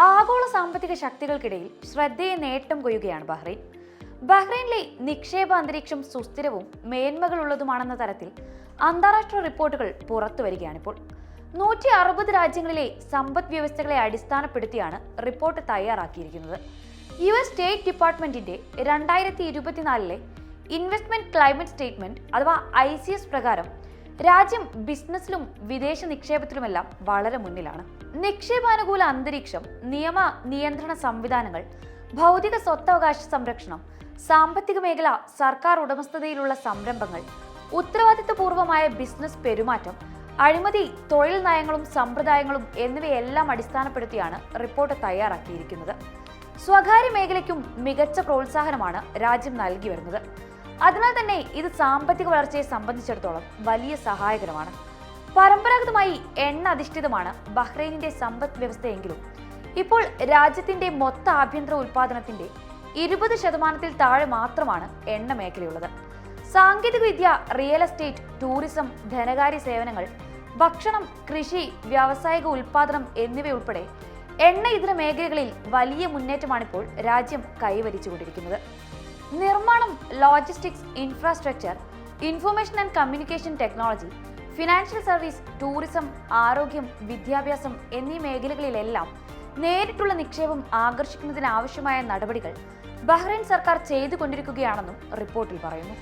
ആഗോള സാമ്പത്തിക ശക്തികൾക്കിടയിൽ ശ്രദ്ധേയ നേട്ടം കൊയ്യുകയാണ് ബഹ്റൈൻ. ബഹ്റൈനിലെ നിക്ഷേപ അന്തരീക്ഷം സുസ്ഥിരവും മേന്മകളുള്ളതുമാണെന്ന തരത്തിൽ അന്താരാഷ്ട്ര റിപ്പോർട്ടുകൾ പുറത്തു വരികയാണിപ്പോൾ. 160 രാജ്യങ്ങളിലെ സമ്പദ് വ്യവസ്ഥകളെ അടിസ്ഥാനപ്പെടുത്തിയാണ് റിപ്പോർട്ട് തയ്യാറാക്കിയിരിക്കുന്നത്. US സ്റ്റേറ്റ് ഡിപ്പാർട്ട്മെന്റിന്റെ 2024 ഇൻവെസ്റ്റ്മെന്റ് ക്ലൈമറ്റ് സ്റ്റേറ്റ്മെന്റ് അഥവാ ICS പ്രകാരം രാജ്യം ബിസിനസ്സിലും വിദേശ നിക്ഷേപത്തിലുമെല്ലാം വളരെ മുന്നിലാണ്. നിക്ഷേപാനുകൂല അന്തരീക്ഷം, നിയമ നിയന്ത്രണ സംവിധാനങ്ങൾ, ഭൗതിക സ്വത്തവകാശ സംരക്ഷണം, സാമ്പത്തിക മേഖല, സർക്കാർ ഉടമസ്ഥതയിലുള്ള സംരംഭങ്ങൾ, ഉത്തരവാദിത്വപൂർവമായ ബിസിനസ് പെരുമാറ്റം, അഴിമതി, തൊഴിൽ നയങ്ങളും സമ്പ്രദായങ്ങളും എന്നിവയെല്ലാം അടിസ്ഥാനപ്പെടുത്തിയാണ് റിപ്പോർട്ട് തയ്യാറാക്കിയിരിക്കുന്നത്. സ്വകാര്യ മേഖലയ്ക്കും മികച്ച പ്രോത്സാഹനമാണ് രാജ്യം നൽകി വരുന്നത്. അതിനാൽ തന്നെ ഇത് സാമ്പത്തിക വളർച്ചയെ സംബന്ധിച്ചിടത്തോളം വലിയ സഹായകരമാണ്. പരമ്പരാഗതമായി എണ്ണ അധിഷ്ഠിതമാണ് ബഹ്റൈനിന്റെ സമ്പദ് വ്യവസ്ഥയെങ്കിലും ഇപ്പോൾ രാജ്യത്തിന്റെ മൊത്ത ആഭ്യന്തര ഉൽപാദനത്തിന്റെ 20% താഴെ മാത്രമാണ് എണ്ണ മേഖലയുള്ളത്. സാങ്കേതികവിദ്യ, റിയൽ എസ്റ്റേറ്റ്, ടൂറിസം, ധനകാര്യ സേവനങ്ങൾ, ഭക്ഷണം, കൃഷി, വ്യാവസായിക ഉൽപാദനം എന്നിവയുൾപ്പെടെ എണ്ണ ഇതര മേഖലകളിൽ വലിയ മുന്നേറ്റമാണിപ്പോൾ രാജ്യം കൈവരിച്ചുകൊണ്ടിരിക്കുന്നത്. നിർമ്മാണം, logistics, infrastructure, information and communication technology, financial service, tourism, ആരോഗ്യം, വിദ്യാഭ്യാസം എന്നീ മേഖലകളിലെല്ലാം നേരിട്ടുള്ള നിക്ഷേപം ആകർഷിക്കുന്നതിനാവശ്യമായ നടപടികൾ ബഹ്റൈൻ സർക്കാർ ചെയ്തുകൊണ്ടിരിക്കുകയാണെന്നും റിപ്പോർട്ടിൽ പറയുന്നു.